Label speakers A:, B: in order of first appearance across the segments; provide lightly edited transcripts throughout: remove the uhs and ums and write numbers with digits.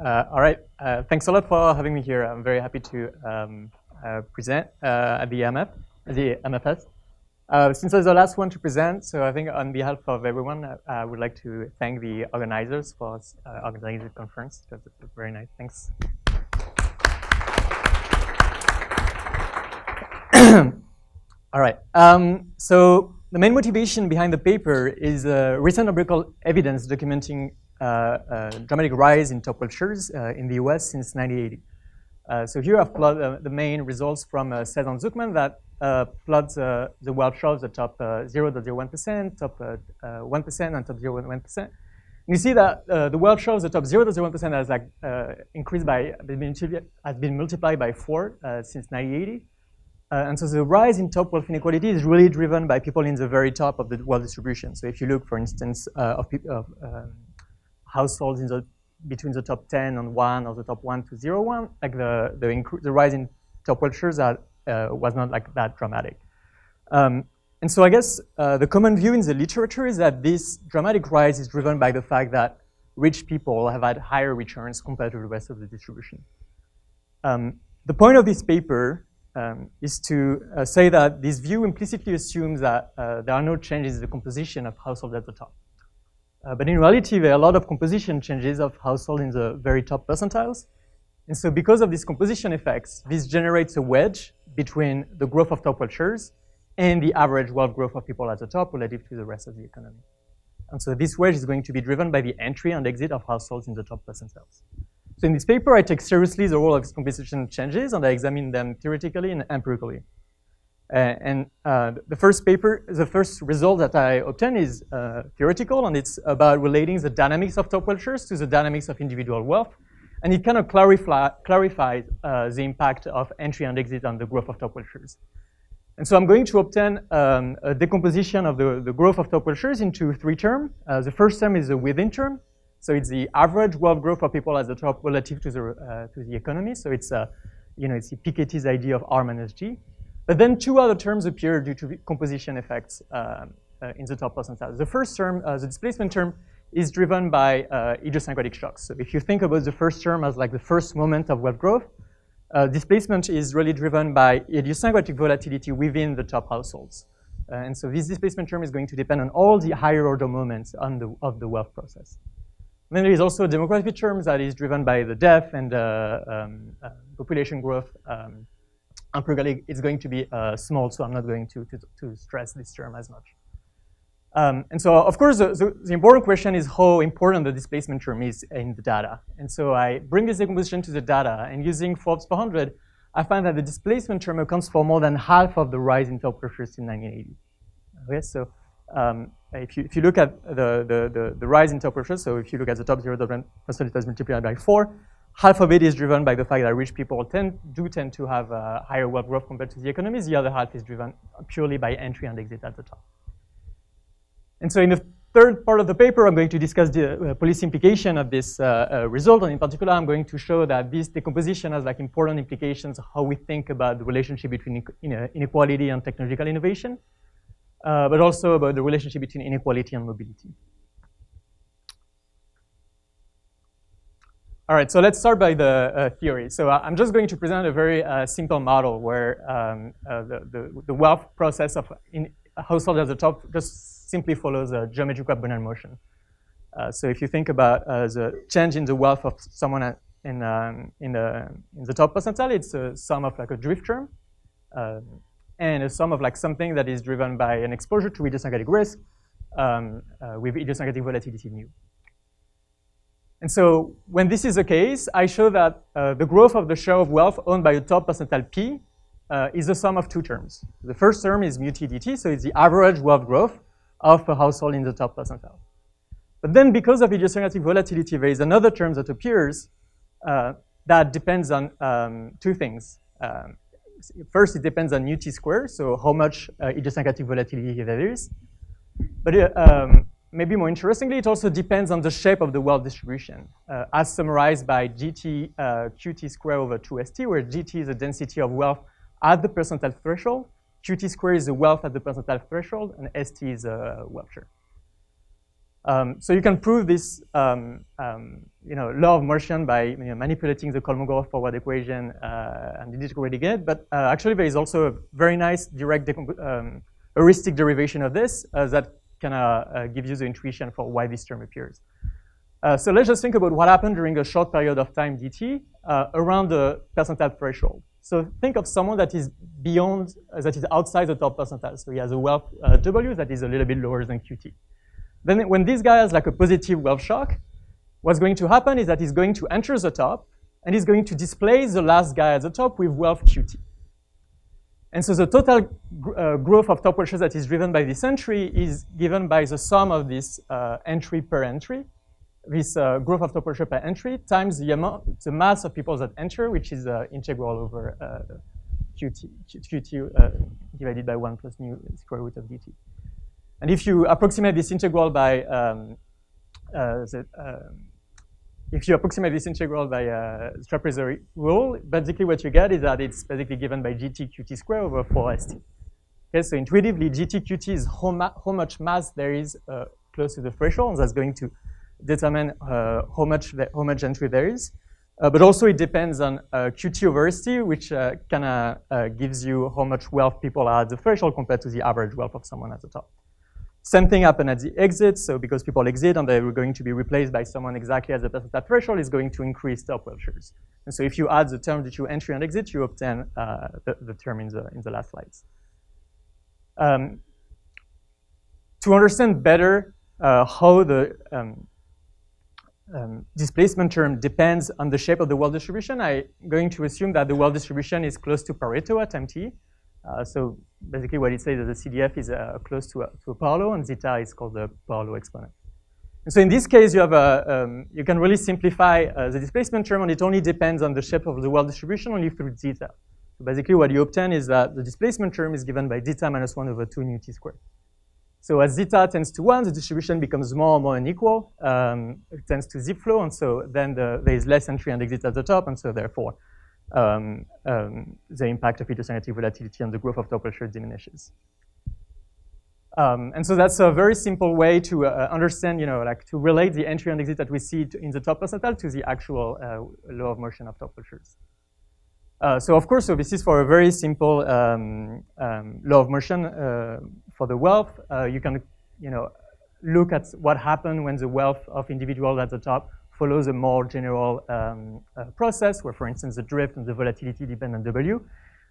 A: All right. Thanks a lot for having me here. I'm very happy to present at the MFS. Since I was the last one to present, so I think on behalf of everyone, I would like to thank the organizers for organizing the conference. It was very nice. Thanks. All right. So the main motivation behind the paper is recent empirical evidence documenting dramatic rise in top vultures in the US since 1980. So here I've plotted the main results from Cez and Zuckman that plots the Welsh of the top 0.01%, top 1%, and top 0.1%. You see that the Welsh of the top 0.01% has increased by, has been multiplied by 4 since 1980. And so the rise in top wealth inequality is really driven by people in the very top of the wealth distribution. So if you look, for instance, of households in between the top 10 and 1 or the top 1 to 0.1, like the rise in top vultures was not like that dramatic. And so I guess the common view in the literature is that this dramatic rise is driven by the fact that rich people have had higher returns compared to the rest of the distribution. The point of this paper is to say that this view implicitly assumes that there are no changes in the composition of households at the top. But in reality, there are a lot of composition changes of households in the very top percentiles. And so because of these composition effects, this generates a wedge between the growth of top vultures and the average wealth growth of people at the top relative to the rest of the economy. And so this wedge is going to be driven by the entry and exit of households in the top percentiles. So in this paper, I take seriously the role of composition changes, and I examine them theoretically and empirically. The first result that I obtain is theoretical, and it's about relating the dynamics of top vultures to the dynamics of individual wealth. And it kind of clarifies the impact of entry and exit on the growth of top vultures. And so I'm going to obtain a decomposition of the growth of top vultures into 3 terms. The first term is the within term. So it's the average wealth growth of people at the top relative to the economy. So it's it's Piketty's idea of R minus G. But then 2 other terms appear due to composition effects in the top percentile. The first term, the displacement term, is driven by idiosyncratic shocks. So if you think about the first term as like the first moment of wealth growth, displacement is really driven by idiosyncratic volatility within the top households. And so this displacement term is going to depend on all the higher order moments of the wealth process. And then there is also a demography term that is driven by the death and population growth. Empirically, it's going to be small, so I'm not going to stress this term as much. And so, of course, the important question is how important the displacement term is in the data. And so I bring this decomposition to the data, and using Forbes 400, I find that the displacement term accounts for more than half of the rise in top vultures in 1980. Okay, so if you look at the rise in top vultures, so if you look at the top 0.1%, it has multiplied by 4. Half of it is driven by the fact that rich people do tend to have higher wealth growth compared to the economies. The other half is driven purely by entry and exit at the top. And so in the third part of the paper, I'm going to discuss the policy implication of this result. And in particular, I'm going to show that this decomposition has like important implications of how we think about the relationship between inequality and technological innovation, but also about the relationship between inequality and mobility. All right, so let's start by the theory. So I'm just going to present a very simple model where the wealth process of households at the top just simply follows a geometrical Abelian motion. So if you think about the change in the wealth of someone in the top percentile, it's a sum of like a drift term and a sum of like something that is driven by an exposure to idiosyncratic risk with idiosyncratic volatility mu. And so when this is the case, I show that the growth of the share of wealth owned by a top percentile P is the sum of 2 terms. The first term is mu t dt, so it's the average wealth growth of a household in the top percentile. But then because of idiosyncratic volatility, there is another term that appears that depends on 2 things. First, it depends on mu t squared, so how much idiosyncratic volatility there is. But maybe more interestingly, it also depends on the shape of the wealth distribution, as summarized by gt qt squared over 2st, where gt is the density of wealth at the percentile threshold, qt squared is the wealth at the percentile threshold, and st is a wealth share. So you can prove this law of motion by manipulating the Kolmogorov forward equation and integrating it. But actually, there is also a very nice direct heuristic derivation of this that can give you the intuition for why this term appears. So let's just think about what happened during a short period of time dt around the percentile threshold. So think of someone that is beyond, that is outside the top percentile. So he has a wealth W that is a little bit lower than QT. Then when this guy has like a positive wealth shock, what's going to happen is that he's going to enter the top and he's going to displace the last guy at the top with wealth QT. And so the total growth of top wealth that is driven by this entry is given by the sum of this entry per entry, this growth of top wealth per entry times the mass of people that enter, which is integral over QT divided by 1 plus mu square root of dt. And if you approximate this integral by trapezoid rule, basically what you get is that it's basically given by gt qt square over 4st. Okay, so intuitively, gt qt is how much mass there is close to the threshold, and that's going to determine how much entry there is. But also it depends on qt over st, which kind of gives you how much wealth people are at the threshold compared to the average wealth of someone at the top. Same thing happened at the exit. So because people exit and they were going to be replaced by someone exactly at the percentile threshold, is going to increase top wealth shares. And so if you add the term that you entry and exit, you obtain the term in the last slides. To understand better how the displacement term depends on the shape of the wealth distribution, I'm going to assume that the wealth distribution is close to Pareto at MT. So basically what it says is the CDF is close to a power law, and zeta is called the power law exponent. And so in this case, you have you can really simplify the displacement term, and it only depends on the shape of the wealth distribution only through zeta. So basically what you obtain is that the displacement term is given by zeta minus 1 over 2 nu t squared. So as zeta tends to 1, the distribution becomes more and more unequal. It tends to zip flow, and so then there is less entry and exit at the top, and so therefore the impact of idiosyncratic volatility on the growth of top wealth share diminishes. And so that's a very simple way to understand, like to relate the entry and exit that we see in the top percentile to the actual law of motion of top wealth shares. So of course, so this is for a very simple law of motion for the wealth. You can, look at what happened when the wealth of individuals at the top follows a more general process where, for instance, the drift and the volatility depend on W.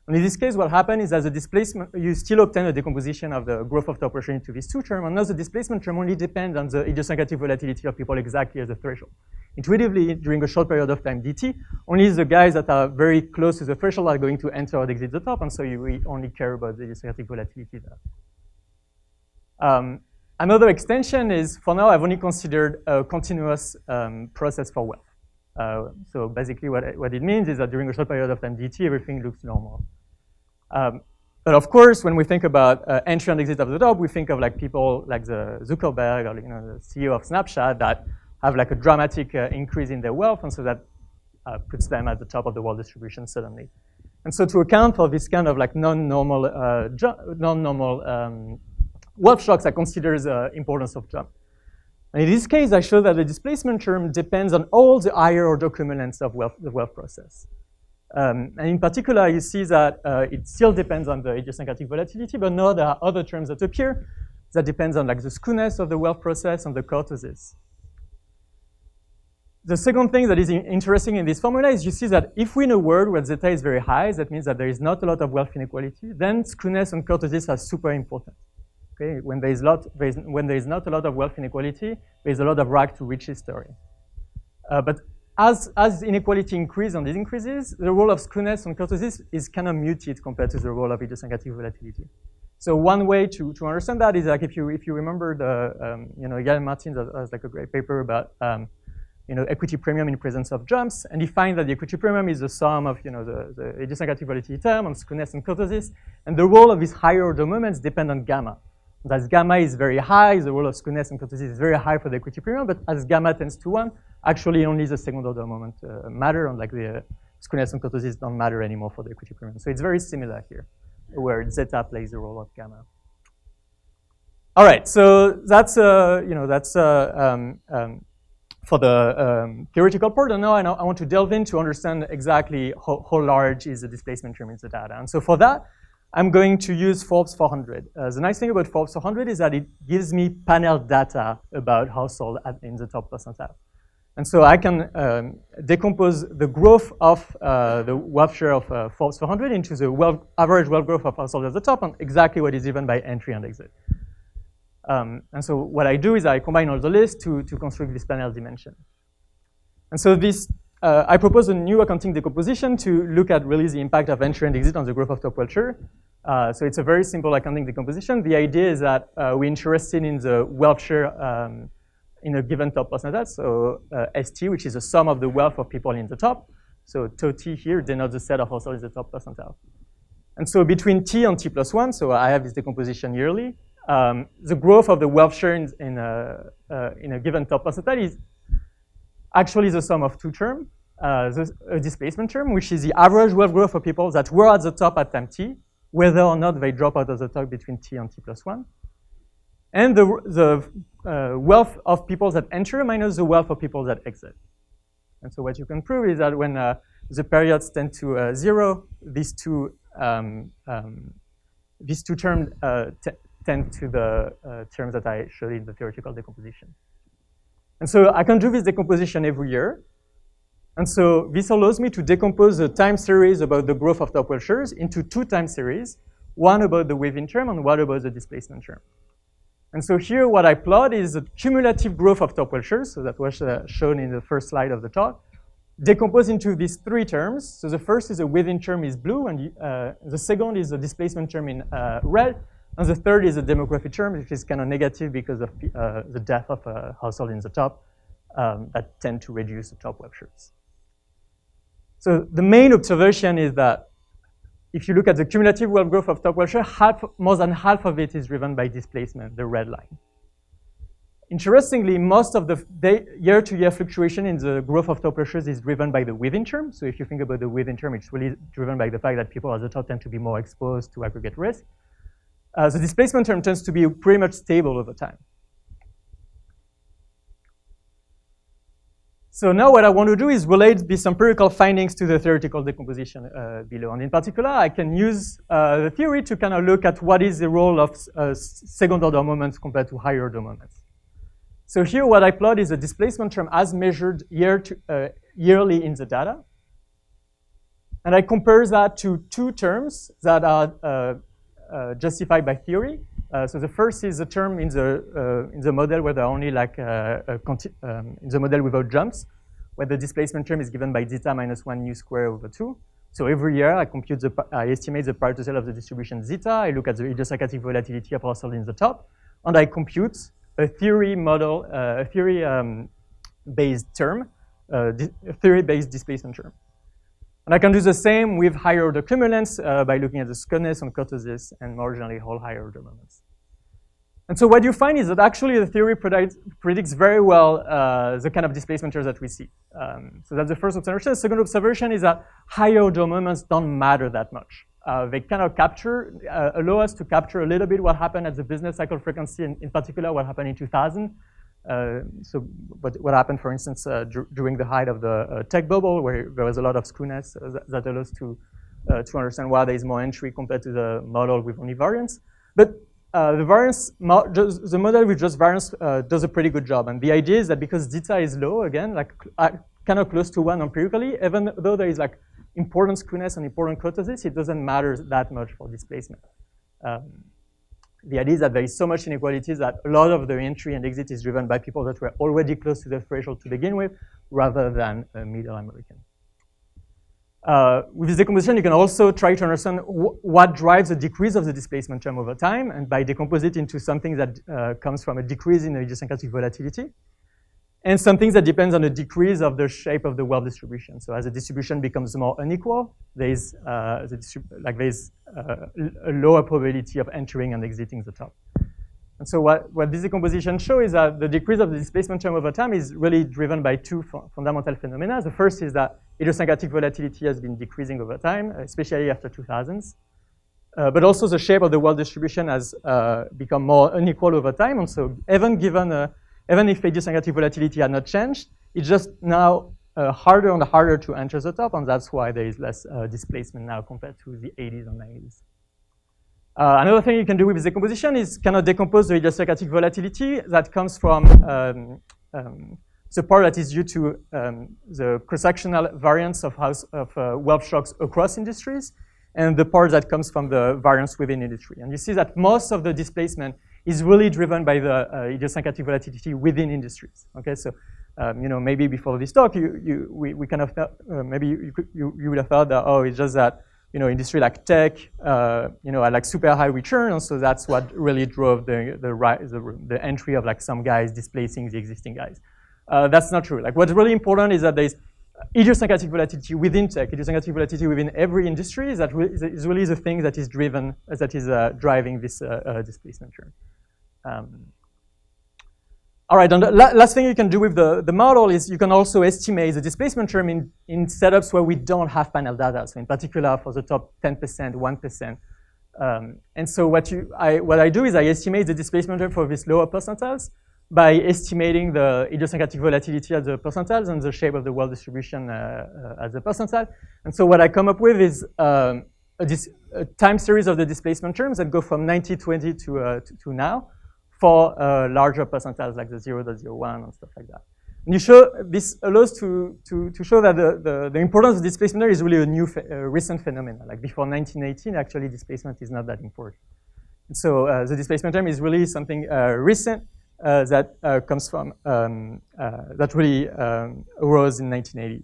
A: And in this case, what happened is that the displacement, you still obtain a decomposition of the growth of top wealth share into these two terms, and now the displacement term only depends on the idiosyncratic volatility of people exactly at the threshold. Intuitively, during a short period of time dt, only the guys that are very close to the threshold are going to enter or exit the top, and so you only care about the idiosyncratic volatility there. Another extension is, for now, I've only considered a continuous process for wealth. So basically what it means is that during a short period of time dt, everything looks normal. But of course, when we think about entry and exit of the top, we think of like people like the Zuckerberg or the CEO of Snapchat that have like a dramatic increase in their wealth, and so that puts them at the top of the wealth distribution suddenly. And so to account for this kind of like non-normal wealth shocks, I consider the importance of jump. And in this case, I show that the displacement term depends on all the higher order cumulants of the wealth process. And in particular, you see that it still depends on the idiosyncratic volatility, but now there are other terms that appear that depends on like the skewness of the wealth process and the kurtosis. The second thing that is interesting in this formula is you see that if we in a world where zeta is very high, that means that there is not a lot of wealth inequality, then skewness and kurtosis are super important. Okay? When there is not a lot of wealth inequality, there is a lot of rag to riches story. But as inequality increases and it increases, the role of skewness and kurtosis is kind of muted compared to the role of idiosyncratic volatility. So one way to understand that is like if you remember the Yael Martin has like a great paper about equity premium in presence of jumps, and he finds that the equity premium is the sum of the idiosyncratic volatility term on skewness and kurtosis, and the role of these higher order moments depend on gamma. As gamma is very high, the role of skewness and kurtosis is very high for the equity premium, but as gamma tends to 1, actually only the second order moment matter, and like the skewness and kurtosis don't matter anymore for the equity premium. So it's very similar here, where zeta plays the role of gamma. All right, so that's for the theoretical part. And now I want to delve in to understand exactly how large is the displacement term in the data. And so for that, I'm going to use Forbes 400. The nice thing about Forbes 400 is that it gives me panel data about households in the top percentile. And so I can decompose the growth of the wealth share of Forbes 400 into the average wealth growth of households at the top and exactly what is driven by entry and exit. And so what I do is I combine all the lists to construct this panel dimension. And so this, I propose a new accounting decomposition to look at really the impact of entry and exit on the growth of top wealth share. So it's a very simple accounting decomposition. The idea is that we're interested in the wealth share in a given top percentile. So ST, which is the sum of the wealth of people in the top. So tau T here denotes the set of households in the top percentile. And so between T and T plus 1, so I have this decomposition yearly, the growth of the wealth share in a given top percentile is actually the sum of two terms. A displacement term, which is the average wealth growth of people that were at the top at time T, whether or not they drop out of the top between T and T plus 1. And the wealth of people that enter minus the wealth of people that exit. And so what you can prove is that when the periods tend to 0, these two terms tend to the terms that I showed in the theoretical decomposition. And so I can do this decomposition every year. And so this allows me to decompose the time series about the growth of top wealth shares into two time series, one about the within term and one about the displacement term. And so here what I plot is the cumulative growth of top wealth shares, so that was shown in the first slide of the talk, decomposed into these three terms. So the first is a within term is blue, and the second is the displacement term in red, and the third is a demography term, which is kind of negative because of the death of a household in the top that tend to reduce the top wealth shares. So the main observation is that if you look at the cumulative wealth growth of top wealth share, more than half of it is driven by displacement, the red line. Interestingly, most of the year-to-year fluctuation in the growth of top wealth shares is driven by the within term. So if you think about the within term, it's really driven by the fact that people at the top tend to be more exposed to aggregate risk. The displacement term tends to be pretty much stable over time. So now what I want to do is relate these empirical findings to the theoretical decomposition below. And in particular, I can use the theory to kind of look at what is the role of second order moments compared to higher order moments. So here what I plot is a displacement term as measured yearly in the data. And I compare that to two terms that are justified by theory. So the first is the term in the model where there are only like in the model without jumps, where the displacement term is given by zeta minus 1 nu square over 2. So every year I estimate the Pareto cell of the distribution zeta. I look at the idiosyncratic volatility of household in the top, and I compute a theory model, a theory-based term, a theory-based displacement term. And I can do the same with higher order cumulants by looking at the skewness and kurtosis and more generally all higher order moments. And so what you find is that actually the theory predicts very well the kind of displacement terms that we see. So that's the first observation. The second observation is that higher order moments don't matter that much. They kind of allow us to capture a little bit what happened at the business cycle frequency, and in particular what happened in 2000. So what happened, for instance, during the height of the tech bubble, where there was a lot of skewness that allows to understand why there is more entry compared to the model with only variance. But the model with just variance does a pretty good job. And the idea is that because zeta is low, again, like kind of close to 1 empirically, even though there is like important skewness and important kurtosis, it doesn't matter that much for displacement. The idea is that there is so much inequality that a lot of the entry and exit is driven by people that were already close to the threshold to begin with, rather than middle American. With this decomposition, you can also try to understand what drives the decrease of the displacement term over time, and by decompose it into something that comes from a decrease in the idiosyncratic volatility, and something that depends on the decrease of the shape of the wealth distribution. So as the distribution becomes more unequal, there's a lower probability of entering and exiting the top. And so what this decomposition shows is that the decrease of the displacement term over time is really driven by two fundamental phenomena. The first is that idiosyncratic volatility has been decreasing over time, especially after 2000s. But also the shape of the wealth distribution has become more unequal over time. And so even if idiosyncratic volatility had not changed, it's just now harder and harder to enter the top, and that's why there is less displacement now compared to the 80s and 90s. Another thing you can do with this decomposition is kind of decompose the idiosyncratic volatility that comes from the part that is due to the cross-sectional variance of wealth shocks across industries, and the part that comes from the variance within industry. And you see that most of the displacement is really driven by the idiosyncratic volatility within industries. Okay, so you know, maybe before this talk, we kind of maybe you would have thought that, oh, it's just that, you know, industry like tech, you know, had like super high return, and so that's what really drove the entry of like some guys displacing the existing guys. That's not true. Like, what's really important is that there's idiosyncratic volatility within tech, idiosyncratic volatility within every industry. That is really the thing that is driving this displacement term. All right, and the last thing you can do with the model is you can also estimate the displacement term in setups where we don't have panel data. So in particular for the top 10%, 1%. And so what I do is I estimate the displacement term for these lower percentiles by estimating the idiosyncratic volatility at the percentiles and the shape of the wealth distribution at the percentile. And so what I come up with is a time series of the displacement terms that go from 1920 to now, for larger percentiles like the 0.01 and stuff like that. And this allows to show that the importance of displacement is really a new recent phenomenon. Like before 1918, actually displacement is not that important. And so the displacement term is really something recent that comes from, that really arose in 1980.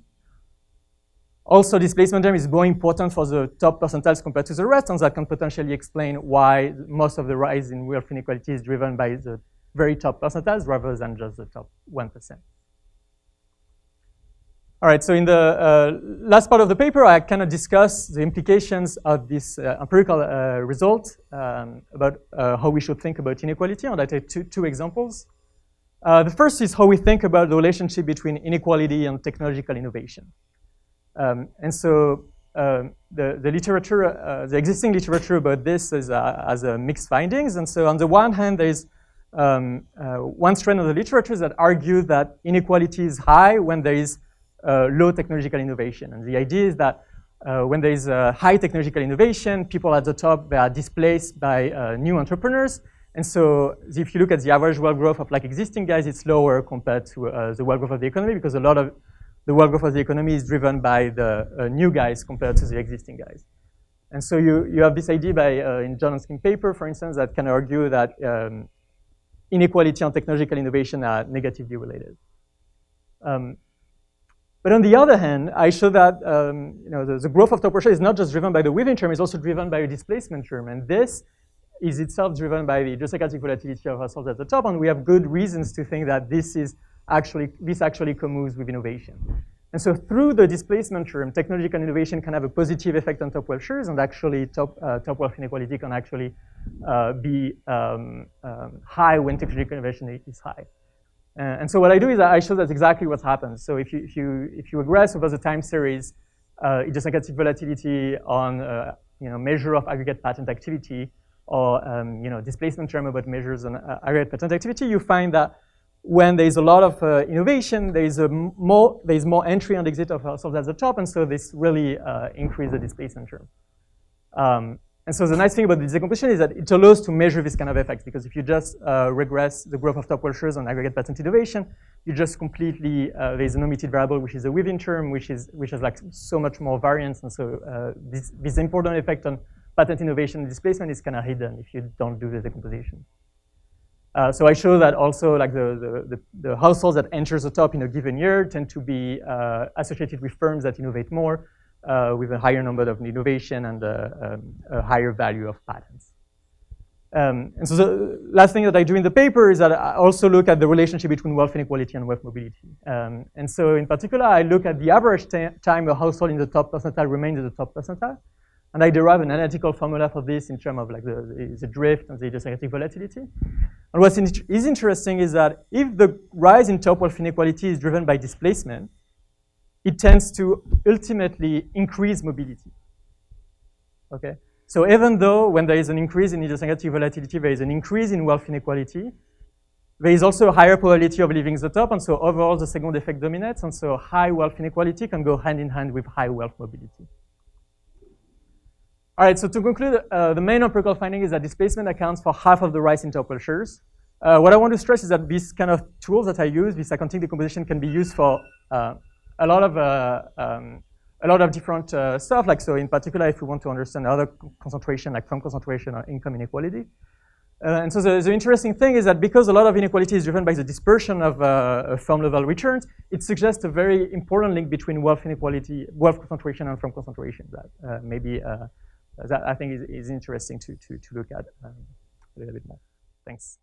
A: Also, displacement term is more important for the top percentiles compared to the rest, and that can potentially explain why most of the rise in wealth inequality is driven by the very top percentiles rather than just the top 1%. All right, so in the last part of the paper, I kind of discuss the implications of this empirical result about how we should think about inequality, and I take two examples. The first is how we think about the relationship between inequality and technological innovation. And so the literature, the existing literature about this has mixed findings. And so on the one hand, there's one strand of the literature that argues that inequality is high when there is low technological innovation. And the idea is that when there is high technological innovation, people at the top, they are displaced by new entrepreneurs. And so if you look at the average wealth growth of like existing guys, it's lower compared to the wealth growth of the economy, because a lot of the wealth growth of the economy is driven by the new guys compared to the existing guys. And so you have this idea by, in John Onskin's paper, for instance, that can argue that inequality and technological innovation are negatively related. But on the other hand, I show that you know, the growth of top pressure is not just driven by the within term, it's also driven by a displacement term. And this is itself driven by the idiosyncratic volatility of households at the top. And we have good reasons to think that this actually commoves with innovation. And so through the displacement term, technological innovation can have a positive effect on top wealth shares, and actually top wealth inequality can actually be high when technological innovation is high. And so what I do is I show that's exactly what happens. So if you regress over the time series, idiosyncratic volatility on you know, measure of aggregate patent activity, or you know, displacement term about measures on aggregate patent activity, you find that when there is a lot of innovation, there is more entry and exit of households at the top, and so this really increases the displacement term. And so the nice thing about the decomposition is that it allows to measure this kind of effects, because if you just regress the growth of top wealth shares on aggregate patent innovation, you just completely, there's an omitted variable, which is a within term, which has like so much more variance, and so this important effect on patent innovation and displacement is kind of hidden if you don't do the decomposition. So I show that also like the households that enter the top in a given year tend to be associated with firms that innovate more, with a higher number of innovation and a higher value of patents. And so the last thing that I do in the paper is that I also look at the relationship between wealth inequality and wealth mobility. And so in particular, I look at the average time a household in the top percentile remains in the top percentile. And I derive an analytical formula for this in terms of like the drift and the idiosyncratic volatility. And what is interesting is that if the rise in top wealth inequality is driven by displacement, it tends to ultimately increase mobility. Okay, So even though when there is an increase in idiosyncratic volatility, there is an increase in wealth inequality, there is also a higher probability of leaving the top, and so overall the second effect dominates, and so high wealth inequality can go hand in hand with high wealth mobility. All right, so to conclude, the main empirical finding is that displacement accounts for half of the rise in top welfare. What I want to stress is that these kind of tools that I use, this accounting decomposition, can be used for a lot of different stuff. Like, so in particular, if we want to understand other concentration, like firm concentration or income inequality. And so the interesting thing is that because a lot of inequality is driven by the dispersion of firm level returns, it suggests a very important link between wealth inequality, wealth concentration, and firm concentration. That maybe that I think is interesting to look at a little bit more. Thanks.